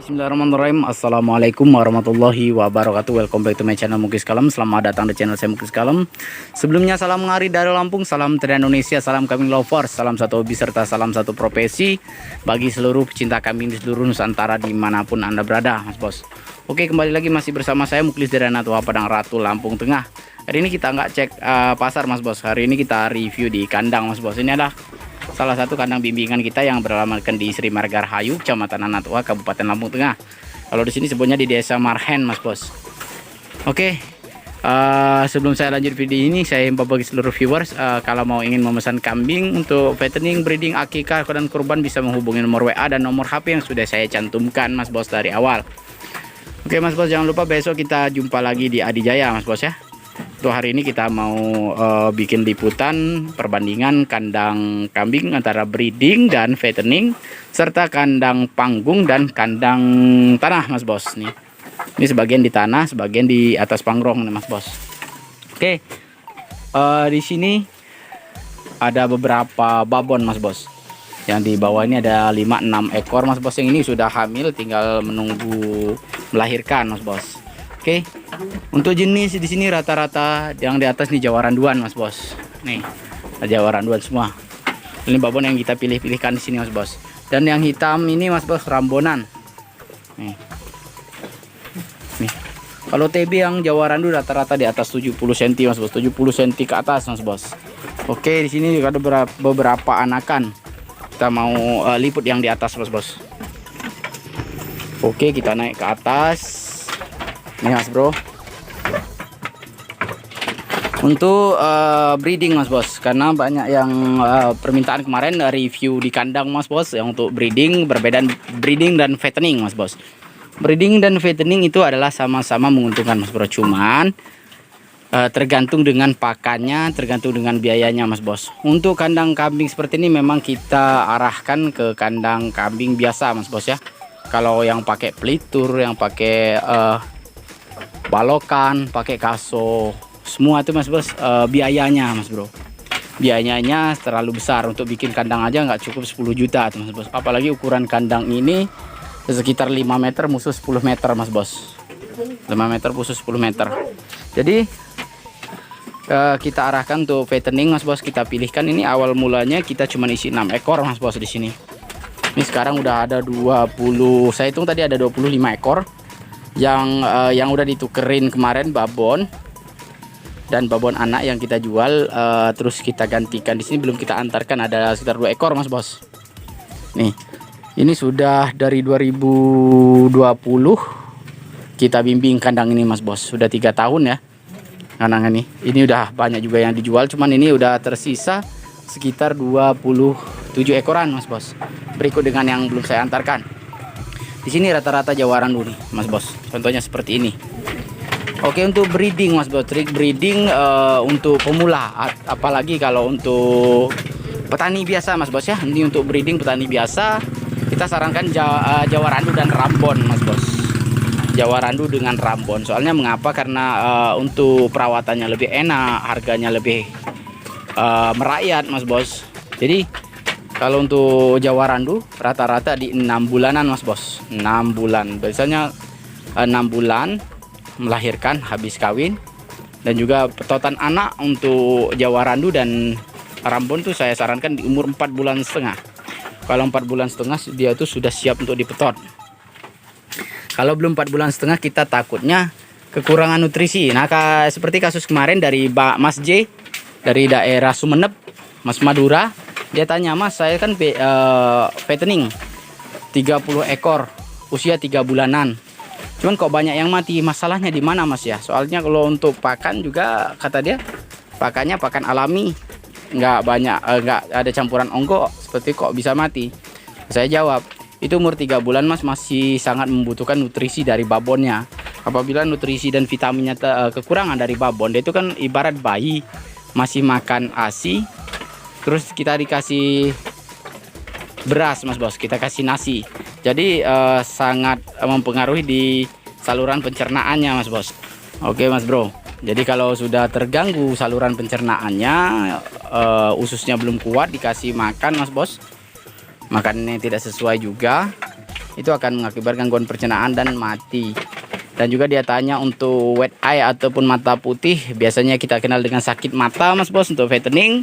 Bismillahirrahmanirrahim. Assalamualaikum warahmatullahi wabarakatuh. Welcome back to my channel Muklis Kalem. Selamat datang di channel saya Muklis Kalem. Sebelumnya salam ngari dari Lampung, salam dari Indonesia, salam kambing lovers, salam satu hobi serta salam satu profesi bagi seluruh pecinta kambing di seluruh Nusantara dimanapun Anda berada, Mas Bos. Oke, kembali lagi masih bersama saya Muklis dari Tua Padang Ratu, Lampung Tengah. Hari ini kita nggak cek pasar, Mas Bos. Hari ini kita review di kandang, Mas Bos. Ini adalah salah satu kandang bimbingan kita yang beralamatkan di Sri Margarhayu, Kecamatan Anatua, Kabupaten Lampung Tengah. Kalau di sini sebutnya di Desa Marhen, Mas Bos. Oke, sebelum saya lanjut video ini, saya himbau bagi seluruh viewers, kalau mau ingin memesan kambing untuk fattening, breeding, akikah, dan kurban bisa menghubungi nomor WA dan nomor HP yang sudah saya cantumkan, Mas Bos, dari awal. Oke, Mas Bos, jangan lupa besok kita jumpa lagi di Adijaya, Mas Bos ya. Untuk hari ini kita mau bikin liputan perbandingan kandang kambing antara breeding dan fattening, serta kandang panggung dan kandang tanah, Mas Bos. Nih, ini sebagian di tanah, sebagian di atas pangrong nih, Mas Bos. Oke, di sini ada beberapa babon, Mas Bos. Yang di bawah ini ada 5-6 ekor, Mas Bos. Yang ini sudah hamil, tinggal menunggu melahirkan, Mas Bos. Oke, untuk jenis di sini rata-rata yang di atas nih Jawa Randuan, Mas Bos. Nih, Jawa Randuan semua. Ini babon yang kita pilih-pilihkan di sini, Mas Bos. Dan yang hitam ini, Mas Bos, Rambonan. Nih. Nih. Kalau TB yang Jawa Randu rata-rata di atas 70 cm, Mas Bos. 70 cm ke atas, Mas Bos. Oke, di sini juga ada beberapa anakan. Kita mau liput yang di atas, Mas Bos. Oke, kita naik ke atas. Nih, Mas Bro, untuk breeding, Mas Bos, karena banyak yang permintaan kemarin review di kandang, Mas Bos, yang untuk breeding, perbedaan breeding dan fattening, Mas Bos. Breeding dan fattening itu adalah sama-sama menguntungkan, Mas Bro, cuman tergantung dengan pakannya, tergantung dengan biayanya, Mas Bos. Untuk kandang kambing seperti ini memang kita arahkan ke kandang kambing biasa, Mas Bos ya. Kalau yang pakai pelitur, yang pakai balokan, pakai kaso, semua itu, Mas Bos, biayanya, Mas Bro, biayanya terlalu besar. Untuk bikin kandang aja nggak cukup 10 juta tuh, Mas Bos. Apalagi ukuran kandang ini sekitar 5 meter musuh 10 meter, Mas Bos. 5 meter musuh 10 meter. Jadi kita arahkan untuk fattening, Mas Bos. Kita pilihkan ini awal mulanya kita cuma isi 6 ekor, Mas Bos, di sini. Ini sekarang udah ada 20, saya hitung tadi ada 25 ekor. Yang udah ditukerin kemarin babon dan babon anak yang kita jual, terus kita gantikan. Di sini belum kita antarkan, ada sekitar 2 ekor, Mas Bos. Nih, ini sudah dari 2020 kita bimbing kandang ini, Mas Bos. Sudah 3 tahun ya kandang ini. Ini udah banyak juga yang dijual, cuman ini udah tersisa sekitar 27 ekoran, Mas Bos. Berikut dengan yang belum saya antarkan. Di sini rata-rata Jawa Randu nih, Mas Bos. Contohnya seperti ini. Oke, untuk breeding, Mas Bos, trik breeding untuk pemula, apalagi kalau untuk petani biasa, Mas Bos ya. Ini untuk breeding petani biasa, kita sarankan Jawa Randu dan Rambon, Mas Bos. Jawa Randu dengan Rambon. Soalnya mengapa? Karena untuk perawatannya lebih enak, harganya lebih merakyat, Mas Bos. Jadi kalau untuk Jawa Randu rata-rata di 6 bulanan, Mas Bos. 6 bulan. Biasanya 6 bulan melahirkan habis kawin. Dan juga petotan anak untuk Jawa Randu dan Rambon tuh saya sarankan di umur 4 bulan setengah. Kalau 4 bulan setengah dia tuh sudah siap untuk dipetot. Kalau belum 4 bulan setengah kita takutnya kekurangan nutrisi. Nah, seperti kasus kemarin dari Mas J dari daerah Sumeneb, Mas Madura. Dia tanya, Mas, saya kan fattening 30 ekor usia 3 bulanan. Cuman kok banyak yang mati, masalahnya di mana, Mas ya? Soalnya kalau untuk pakan juga kata dia pakannya pakan alami, nggak banyak, nggak ada campuran onggo, seperti kok bisa mati. Saya jawab, itu umur 3 bulan, Mas, masih sangat membutuhkan nutrisi dari babonnya. Apabila nutrisi dan vitaminnya kekurangan dari babon, dia itu kan ibarat bayi masih makan ASI. Terus kita dikasih beras, Mas Bos, kita kasih nasi. Jadi sangat mempengaruhi di saluran pencernaannya, Mas Bos. Oke, Mas Bro. Jadi kalau sudah terganggu saluran pencernaannya, ususnya belum kuat, dikasih makan, Mas Bos, makanannya tidak sesuai juga, itu akan mengakibatkan gangguan pencernaan dan mati. Dan juga dia tanya untuk wet eye ataupun mata putih, biasanya kita kenal dengan sakit mata Mas Bos. Untuk fattening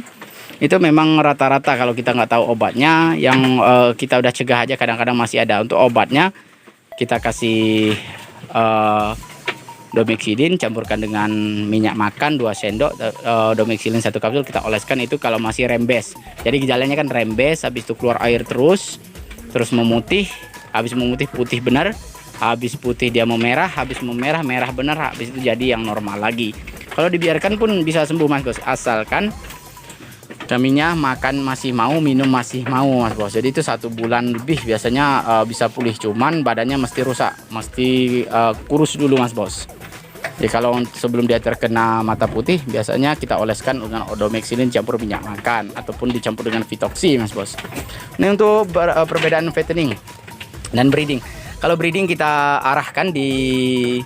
itu memang rata-rata kalau kita nggak tahu obatnya, yang kita udah cegah aja kadang-kadang masih ada. Untuk obatnya kita kasih Domixidin campurkan dengan minyak makan 2 sendok, Domixidin 1 kapsul, kita oleskan itu kalau masih rembes. Jadi gejalanya kan rembes, habis itu keluar air terus memutih, habis memutih putih benar, habis putih dia memerah, habis memerah merah benar, habis itu jadi yang normal lagi. Kalau dibiarkan pun bisa sembuh Mas Bos, asalkan kambingnya makan masih mau, minum masih mau Mas Bos. Jadi itu 1 bulan lebih biasanya bisa pulih, cuman badannya mesti rusak, mesti kurus dulu Mas Bos. Jadi kalau sebelum dia terkena mata putih, biasanya kita oleskan dengan Domixidin campur minyak makan ataupun dicampur dengan Vitoxy Mas Bos. Ini untuk perbedaan fattening dan breeding. Kalau breeding kita arahkan di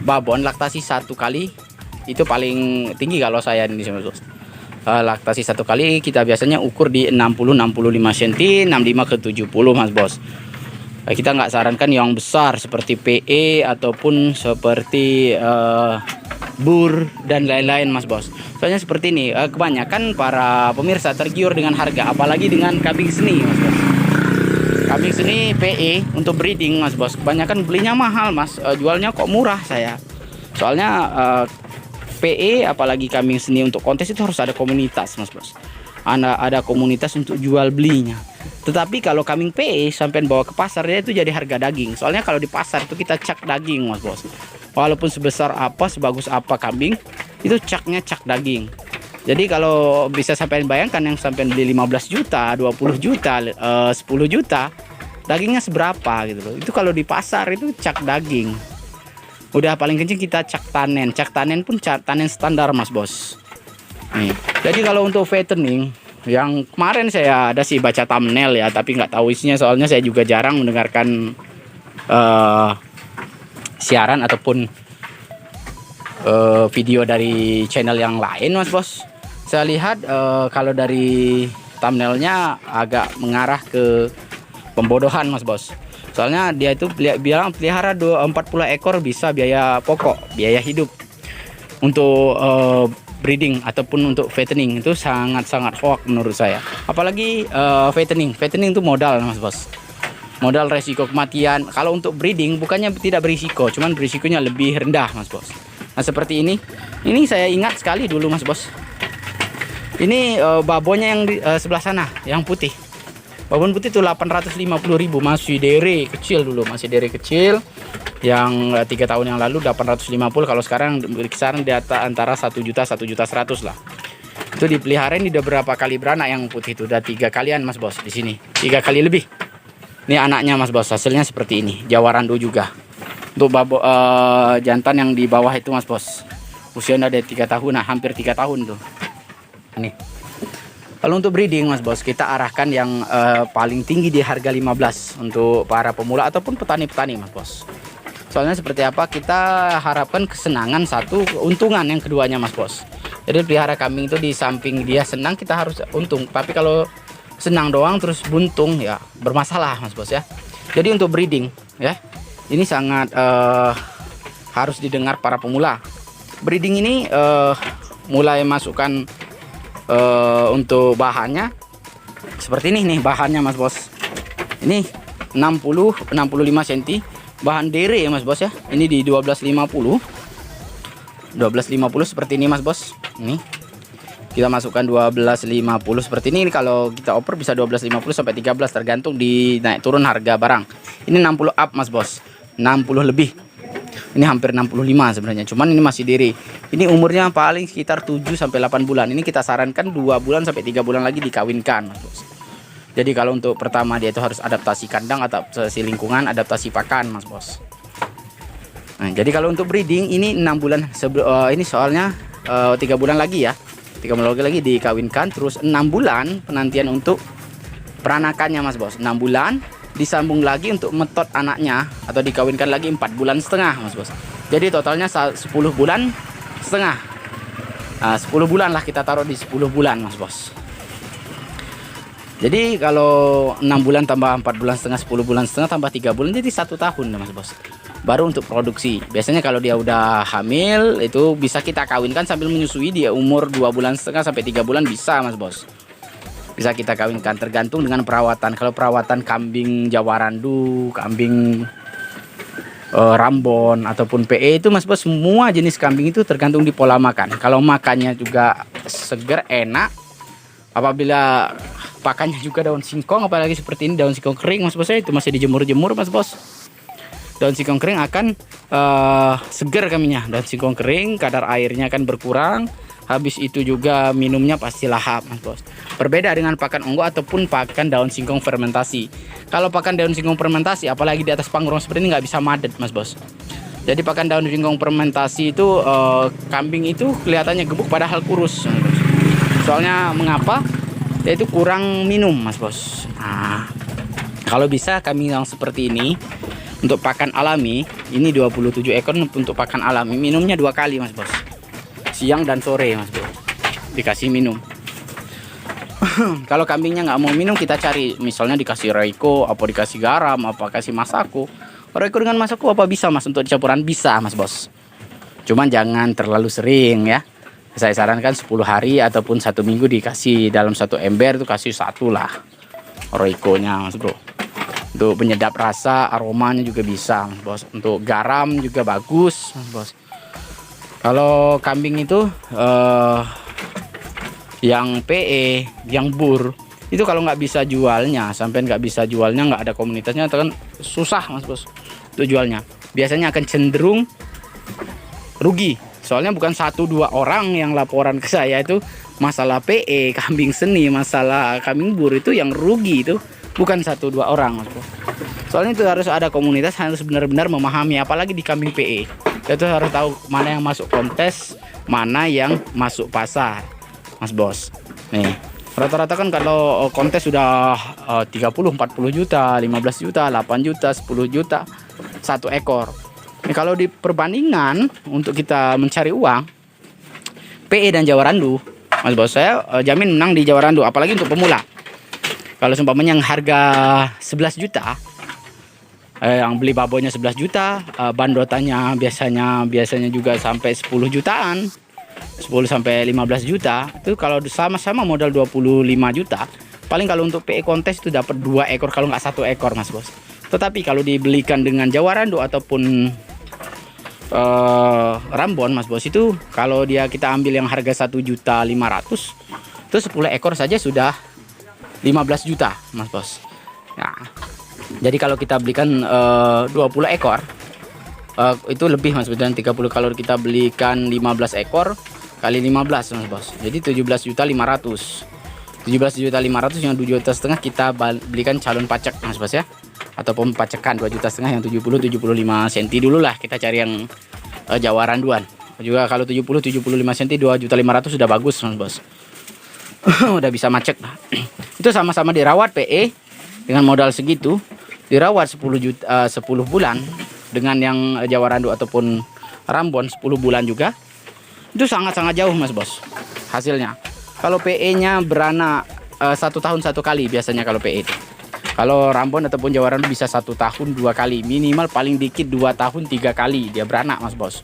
babon laktasi 1 kali, itu paling tinggi kalau saya ini Mas Bos. Laktasi 1 kali kita biasanya ukur di 60-65 cm, 65 ke 70 Mas Bos. Kita nggak sarankan yang besar seperti PE ataupun seperti bur dan lain-lain Mas Bos. Soalnya seperti ini, kebanyakan para pemirsa tergiur dengan harga, apalagi dengan kambing seni Mas Bos. Kambing seni PE untuk breeding Mas Bos, kebanyakan belinya mahal Mas, jualnya kok murah saya. Soalnya PE apalagi kambing seni untuk kontes itu harus ada komunitas Mas Bos. Ada komunitas untuk jual belinya. Tetapi kalau kambing PE sampai bawa ke pasar, dia itu jadi harga daging. Soalnya kalau di pasar itu kita cak daging Mas Bos. Walaupun sebesar apa, sebagus apa kambing, itu caknya cak daging. Jadi kalau bisa sampai bayangkan yang sampai beli 15 juta, 20 juta, 10 juta, dagingnya seberapa gitu loh. Itu kalau di pasar itu cak daging. Udah paling kencing kita cak tanen. Cak tanen pun cak tanen standar Mas Bos. Nih. Jadi kalau untuk fattening, yang kemarin saya ada sih baca thumbnail ya, tapi nggak tahu isinya, soalnya saya juga jarang mendengarkan siaran ataupun video dari channel yang lain Mas Bos. Saya lihat kalau dari thumbnailnya agak mengarah ke pembodohan Mas Bos. Soalnya dia itu bilang pelihara 40 ekor bisa biaya pokok, biaya hidup. Untuk breeding ataupun untuk fattening itu sangat-sangat hoax menurut saya. Apalagi fattening itu modal Mas Bos. Modal resiko kematian. Kalau untuk breeding bukannya tidak berisiko, cuman berisikonya lebih rendah Mas Bos. Nah seperti ini saya ingat sekali dulu Mas Bos. Ini babonnya yang di sebelah sana, yang putih. Babon putih itu 850.000, masih dere kecil dulu, masih dere kecil. Yang 3 tahun yang lalu 850, kalau sekarang kisaran di antara 1 juta 1,1 juta lah. Itu dipelihara, ini udah berapa kali beranak yang putih itu, udah 3 kalian Mas Bos di sini, 3 kali lebih. Ini anaknya Mas Bos, hasilnya seperti ini, Jawa Rando juga. Untuk jantan yang di bawah itu Mas Bos, usianya ada 3 tahun, nah hampir 3 tahun tuh. Nih. Kalau untuk breeding Mas Bos, kita arahkan yang paling tinggi di harga 15 untuk para pemula ataupun petani-petani Mas Bos. Soalnya seperti apa, kita harapkan kesenangan satu, keuntungan yang keduanya Mas Bos. Jadi pelihara kambing itu di samping dia senang, kita harus untung. Tapi kalau senang doang terus buntung ya bermasalah Mas Bos ya. Jadi untuk breeding ya, ini sangat harus didengar para pemula. Breeding ini mulai masukkan untuk bahannya seperti ini nih bahannya Mas Bos. Ini 60-65 cm bahan dere ya Mas Bos ya. Ini di 1250 seperti ini Mas Bos. Ini kita masukkan 1250 seperti ini. Kalau kita oper bisa 1250 sampai 13 tergantung di naik turun harga barang. Ini 60 up Mas Bos, 60 lebih. Ini hampir 65 sebenarnya, cuman ini masih diri. Ini umurnya paling sekitar 7 sampai 8 bulan. Ini kita sarankan 2 bulan sampai 3 bulan lagi dikawinkan Mas Bos. Jadi kalau untuk pertama dia itu harus adaptasi kandang, adaptasi lingkungan, adaptasi pakan Mas Bos. Nah, jadi kalau untuk breeding ini 6 bulan ini soalnya 3 bulan lagi ya. 3 bulan lagi dikawinkan, terus 6 bulan penantian untuk peranakannya Mas Bos. 6 bulan disambung lagi untuk metot anaknya atau dikawinkan lagi 4 bulan setengah Mas Bos. Jadi totalnya 10 bulan setengah. 10 bulan lah kita taruh di 10 bulan Mas Bos. Jadi kalau 6 bulan tambah 4 bulan setengah, 10 bulan setengah tambah 3 bulan, jadi 1 tahun Mas Bos. Baru untuk produksi. Biasanya kalau dia udah hamil itu bisa kita kawinkan sambil menyusui, dia umur 2 bulan setengah sampai 3 bulan bisa Mas Bos. Bisa kita kawinkan tergantung dengan perawatan. Kalau perawatan kambing Jawa Randu, kambing Rambon ataupun PE itu Mas Bos, semua jenis kambing itu tergantung di pola makan. Kalau makannya juga segar enak, apabila pakannya juga daun singkong, apalagi seperti ini daun singkong kering Mas Bos, itu masih dijemur-jemur Mas Bos, daun singkong kering akan segar kambingnya. Daun singkong kering kadar airnya akan berkurang, habis itu juga minumnya pasti lahap Mas Bos. Berbeda dengan pakan onggo ataupun pakan daun singkong fermentasi. Kalau pakan daun singkong fermentasi apalagi di atas panggung seperti ini nggak bisa madet Mas Bos. Jadi pakan daun singkong fermentasi itu kambing itu kelihatannya gemuk padahal kurus Mas Bos. Soalnya mengapa? Yaitu kurang minum Mas Bos. Nah, kalau bisa kambing yang seperti ini untuk pakan alami, ini 27 ekor untuk pakan alami, minumnya 2 kali Mas Bos, siang dan sore Mas Bos, dikasih minum. Kalau kambingnya nggak mau minum, kita cari misalnya dikasih Reiko, apa dikasih garam, apa kasih Masako. Reiko dengan Masako apa bisa Mas untuk dicampuran, bisa Mas Bos, cuman jangan terlalu sering ya. Saya sarankan 10 hari ataupun 1 minggu dikasih dalam 1 ember, itu kasih 1 lah Reikonya Mas Bro. Untuk penyedap rasa, aromanya juga bisa Mas Bos. Untuk garam juga bagus Mas Bos. Kalau kambing itu yang PE, yang bur, itu kalau nggak bisa jualnya, sampai nggak bisa jualnya, nggak ada komunitasnya, itu kan susah Mas Bos untuk jualnya. Biasanya akan cenderung rugi. Soalnya bukan 1-2 orang yang laporan ke saya itu masalah PE, kambing seni, masalah kambing bur itu yang rugi itu bukan 1-2 orang Mas Bos. Soalnya itu harus ada komunitas, harus benar-benar memahami, apalagi di kambing PE. Itu harus tahu mana yang masuk kontes, mana yang masuk pasar Mas Bos. Nih, rata-rata kan kalau kontes sudah 30-40 juta, 15 juta, 8 juta, 10 juta 1 ekor. Nih, kalau di perbandingan untuk kita mencari uang, PE dan Jawa Randu Mas Bos, saya jamin menang di Jawa Randu, apalagi untuk pemula. Kalau seumpamanya yang harga 11 juta, yang beli babonya 11 juta, bandotanya biasanya juga sampai 10 jutaan, 10 sampai 15 juta. Itu kalau sama-sama modal 25 juta, paling kalau untuk PE kontes itu dapat 2 ekor kalau nggak 1 ekor Mas Bos. Tetapi kalau dibelikan dengan Jawa Randu ataupun Rambon Mas Bos, itu kalau kita ambil yang harga 1.500.000, itu 10 ekor saja sudah 15 juta Mas Bos. Nah, jadi kalau kita belikan 20 ekor itu lebih Mas Bos, dan 30 kalau kita belikan 15 ekor kali 15 Mas Bos, jadi 17.500.000. 17.500.000 yang 2,5 juta kita belikan calon pacak Mas Bos ya, ataupun pacekan 2,5 juta yang 70-75 cm dulu lah, kita cari yang Jawa Randuan. Juga kalau 70-75 cm 2.500.000 sudah bagus Mas Bos. Udah bisa macek. Itu sama-sama dirawat PE dengan modal segitu, dirawat 10 bulan dengan yang Jawa Randu ataupun Rambon 10 bulan juga. Itu sangat-sangat jauh Mas Bos hasilnya. Kalau PE-nya beranak 1 tahun 1 kali biasanya kalau PE itu. Kalau Rambon ataupun Jawa Randu bisa 1 tahun 2 kali, minimal paling dikit 2 tahun 3 kali dia beranak Mas Bos.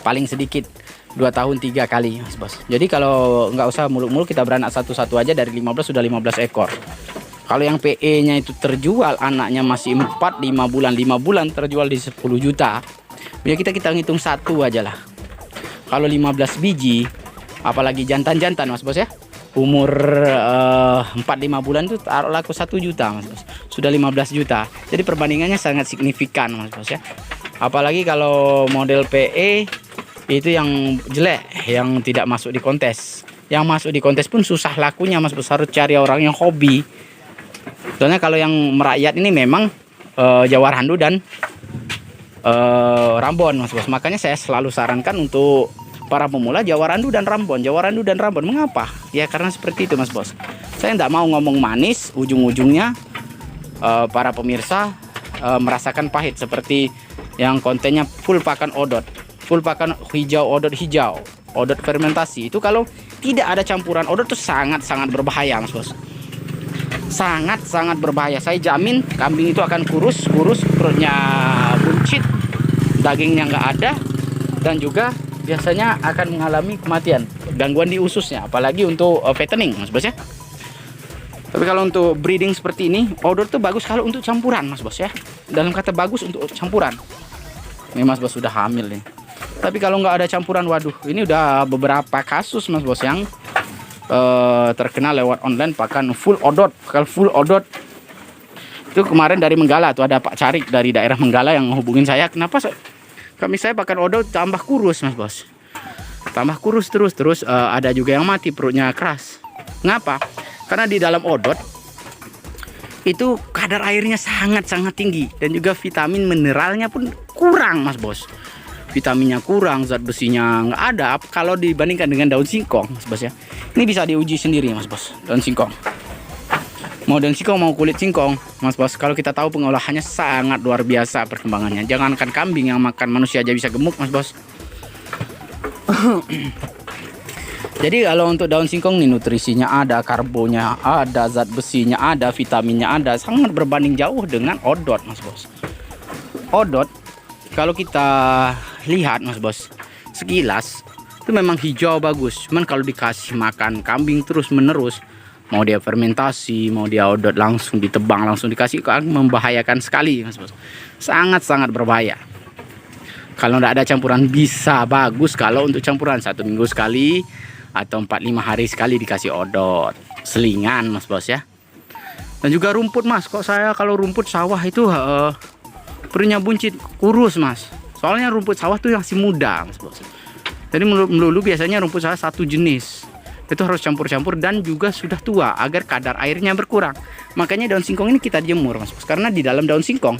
Paling sedikit 2 tahun 3 kali Mas Bos. Jadi kalau nggak usah muluk-muluk, kita beranak satu-satu aja dari 15 sudah 15 ekor. Kalau yang PE-nya itu terjual anaknya masih 4-5 bulan, 5 bulan terjual di 10 juta. Ya kita ngitung satu aja lah. Kalau 15 biji, apalagi jantan-jantan Mas Bos ya, umur 4-5 bulan tuh taruh laku 1 juta Mas Bos, sudah 15 juta. Jadi perbandingannya sangat signifikan Mas Bos ya. Apalagi kalau model PE itu yang jelek, yang tidak masuk di kontes. Yang masuk di kontes pun susah lakunya Mas Bos, harus cari orang yang hobi. Soalnya kalau yang merakyat ini memang Jawa Randu dan Rambon Mas Bos. Makanya saya selalu sarankan untuk para pemula Jawa Randu dan Rambon, Jawa Randu dan Rambon. Mengapa? Ya karena seperti itu Mas Bos. Saya tidak mau ngomong manis, ujung-ujungnya para pemirsa merasakan pahit, seperti yang kontennya full pakan odot, full pakan hijau, odot hijau, odot fermentasi. Itu kalau tidak ada campuran odot itu sangat-sangat berbahaya Mas Bos. sangat-sangat berbahaya. Saya jamin kambing itu akan kurus, perutnya buncit, dagingnya nggak ada, dan juga biasanya akan mengalami kematian, gangguan di ususnya, apalagi untuk fattening, Mas Bos ya. Tapi kalau untuk breeding seperti ini, odor tuh bagus kalau untuk campuran, Mas Bos ya. Dalam kata bagus untuk campuran. Ini Mas Bos sudah hamil nih. Tapi kalau nggak ada campuran, waduh, ini udah beberapa kasus Mas Bos yang terkena lewat online pakan full odot. Kalau full odot itu kemarin dari Menggala tuh, ada Pak Carik dari daerah Menggala yang hubungin saya, kenapa kami saya pakan odot tambah kurus, Mas Bos, tambah kurus terus ada juga yang mati, perutnya keras. Ngapa? Karena di dalam odot itu kadar airnya sangat-sangat tinggi, dan juga vitamin mineralnya pun kurang, Mas Bos. Vitaminnya kurang, zat besinya nggak ada kalau dibandingkan dengan daun singkong, Mas Bos ya. Ini bisa diuji sendiri, Mas Bos, daun singkong. Mau daun singkong mau kulit singkong, Mas Bos, kalau kita tahu pengolahannya sangat luar biasa perkembangannya. Jangankan kambing, yang makan manusia aja bisa gemuk, Mas Bos. Jadi kalau untuk daun singkong nih, nutrisinya ada, karbonya ada, zat besinya ada, vitaminnya ada, sangat berbanding jauh dengan odot, Mas Bos. Odot kalau kita lihat, Mas Bos, sekilas itu memang hijau bagus, cuman kalau dikasih makan kambing terus menerus, mau dia fermentasi, mau dia odot langsung ditebang, langsung dikasih, akan membahayakan sekali, Mas Bos. Sangat-sangat berbahaya. Kalau tidak ada campuran bisa bagus, kalau untuk campuran 1 minggu sekali atau 4-5 hari sekali dikasih odot selingan, Mas Bos ya. Dan juga rumput, Mas, kok saya kalau rumput sawah itu perutnya buncit, kurus, Mas. Soalnya rumput sawah tuh masih muda, Mas Bos. Jadi melulu biasanya rumput sawah satu jenis itu harus campur-campur, dan juga sudah tua agar kadar airnya berkurang. Makanya daun singkong ini kita jemur, Mas Bos, karena di dalam daun singkong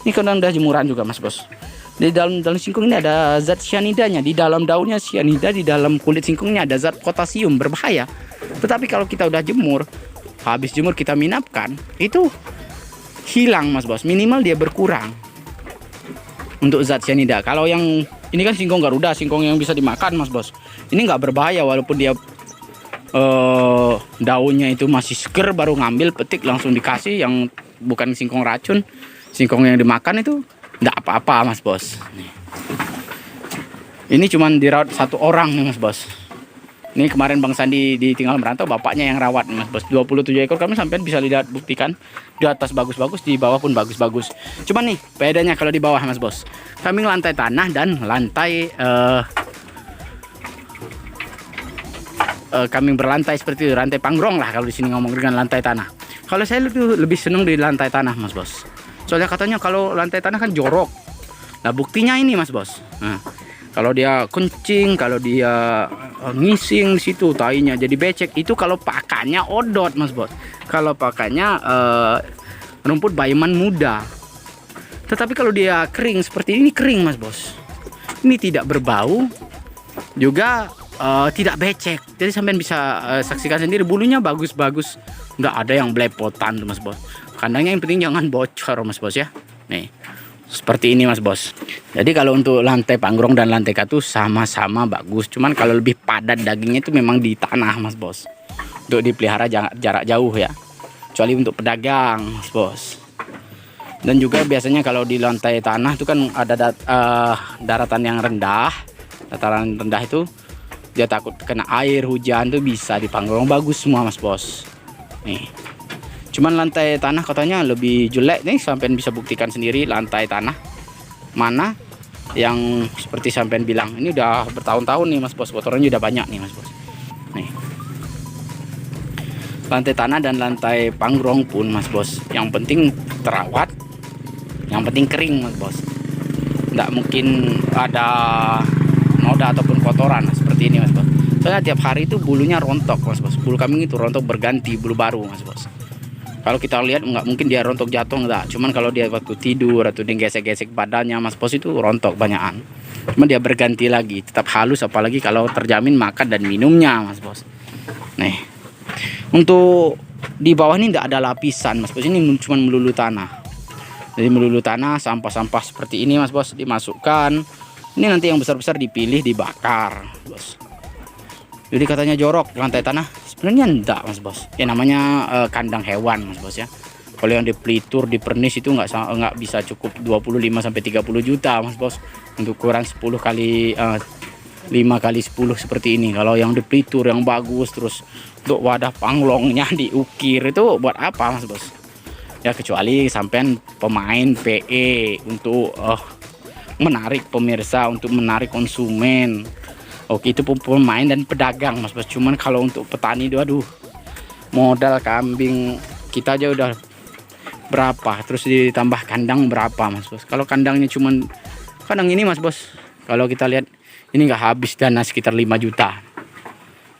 ini kan udah jemuran juga, Mas Bos. Di dalam daun singkong ini ada zat cyanidanya, di dalam daunnya cyanida, di dalam kulit singkongnya ada zat potasium berbahaya. Tetapi kalau kita udah jemur, habis jemur kita minapkan, itu hilang, Mas Bos, minimal dia berkurang untuk zat cyanida. Kalau yang ini kan singkong Garuda, singkong yang bisa dimakan, Mas Bos. Ini nggak berbahaya, walaupun dia daunnya itu masih seger, baru ngambil petik langsung dikasih, yang bukan singkong racun. Singkong yang dimakan itu nggak apa-apa, Mas Bos. Nih. Ini cuman dirawat 1 orang nih, Mas Bos. Ini kemarin Bang Sandi ditinggal merantau, bapaknya yang rawat, Mas Bos. 27 ekor kami sampai bisa lihat, buktikan. Di atas bagus-bagus, di bawah pun bagus-bagus. Cuman nih bedanya kalau di bawah, Mas Bos, kami lantai tanah dan lantai kami berlantai seperti itu, rantai panggrong lah kalau di sini ngomong dengan lantai tanah. Kalau saya lebih senang di lantai tanah, Mas Bos. Soalnya katanya kalau lantai tanah kan jorok. Nah, buktinya ini, Mas Bos. Nah, kalau dia kencing, kalau dia ngising di situ, tainya jadi becek, itu kalau pakannya odot, Mas Bos. Kalau pakannya rumput bayeman muda. Tetapi kalau dia kering seperti ini, kering, Mas Bos. Ini tidak berbau, juga tidak becek. Jadi sampean bisa saksikan sendiri, bulunya bagus-bagus, nggak ada yang belepotan tuh, Mas Bos. Kandangnya yang penting jangan bocor, Mas Bos ya. Nih, seperti ini, Mas Bos. Jadi kalau untuk lantai panggrong dan lantai katu sama-sama bagus. Cuman kalau lebih padat dagingnya itu memang di tanah, Mas Bos. Untuk dipelihara jarak jauh ya. Kecuali untuk pedagang, Mas Bos. Dan juga biasanya kalau di lantai tanah itu kan ada daratan yang rendah. Dataran rendah itu dia takut kena air, hujan tuh bisa dipanggrong bagus semua, Mas Bos. Nih. Cuman lantai tanah katanya lebih jelek nih, sampean bisa buktikan sendiri lantai tanah mana yang seperti sampean bilang. Ini udah bertahun-tahun nih, Mas Bos, kotorannya udah banyak nih, Mas Bos. Nih. Lantai tanah dan lantai panggrong pun, Mas Bos, yang penting terawat, yang penting kering, Mas Bos. Nggak mungkin ada noda ataupun kotoran seperti ini, Mas Bos. Soalnya tiap hari itu bulunya rontok, Mas Bos. Bulu kambing itu rontok berganti, bulu baru, Mas Bos. Kalau kita lihat nggak mungkin dia rontok jatuh, enggak. Cuman kalau dia waktu tidur atau dia gesek-gesek badannya, Mas Bos, itu rontok banyakan. Cuman dia berganti lagi, tetap halus, apalagi kalau terjamin makan dan minumnya, Mas Bos. Nih, untuk di bawah ini tidak ada lapisan, Mas Bos. Ini cuma melulu tanah. Jadi melulu tanah, sampah-sampah seperti ini, Mas Bos, dimasukkan. Ini nanti yang besar-besar dipilih dibakar, Bos. Jadi katanya jorok lantai tanah Sebenarnya enggak mas bos, ya namanya kandang hewan mas bos ya. Kalau yang di Plitur, di Pernis itu nggak bisa cukup 25 sampai 30 juta mas bos, untuk ukuran 10 kali 5 kali 10 seperti ini. Kalau yang di Plitur yang bagus, terus untuk wadah panglongnya diukir, itu buat apa mas bos? Ya kecuali sampean pemain PE untuk menarik pemirsa, untuk menarik konsumen. Oke, itu pemain dan pedagang mas bos. Cuman kalau untuk petani, aduh, modal kambing kita aja udah berapa, terus ditambah kandang berapa mas bos. Kalau kandangnya cuman kandang ini mas bos, kalau kita lihat ini nggak habis dana sekitar 5 juta,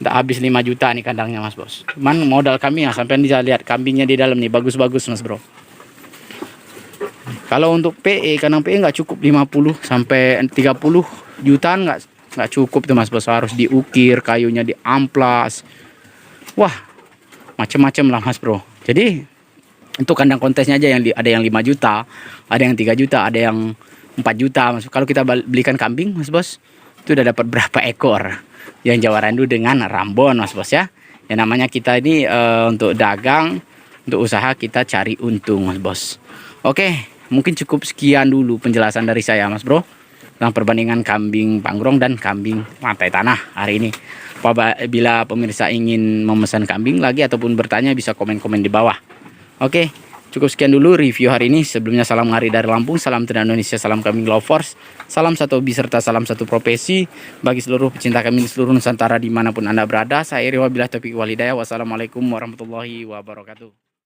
nggak habis 5 juta nih kandangnya mas bos. Cuman modal kami ya, sampai bisa lihat kambingnya di dalam nih bagus-bagus mas bro. Kalau untuk PE, kandang PE nggak cukup 50 sampai 30 jutaan, nggak cukup tuh mas bos. Harus diukir, kayunya diamplas, wah macem-macem lah mas bro. Jadi untuk kandang kontesnya aja ada yang 5 juta, ada yang 3 juta, ada yang 4 juta mas. Kalau kita belikan kambing mas bos, itu udah dapat berapa ekor yang Jawa Randu dengan Rambon mas bos ya. Yang namanya kita ini untuk dagang, untuk usaha kita cari untung mas bos. Oke, mungkin cukup sekian dulu penjelasan dari saya mas bro tentang perbandingan kambing Panggrong dan kambing lantai tanah hari ini. Apabila pemirsa ingin memesan kambing lagi ataupun bertanya, bisa komen-komen di bawah. Oke, cukup sekian dulu review hari ini. Sebelumnya salam ngari dari Lampung, salam Ternak Indonesia, salam kambing lovers, salam satu hobi serta salam satu profesi bagi seluruh pecinta kambing di seluruh Nusantara dimanapun Anda berada. Saya Iri wabillahi taufiq walhidayah. Wassalamualaikum warahmatullahi wabarakatuh.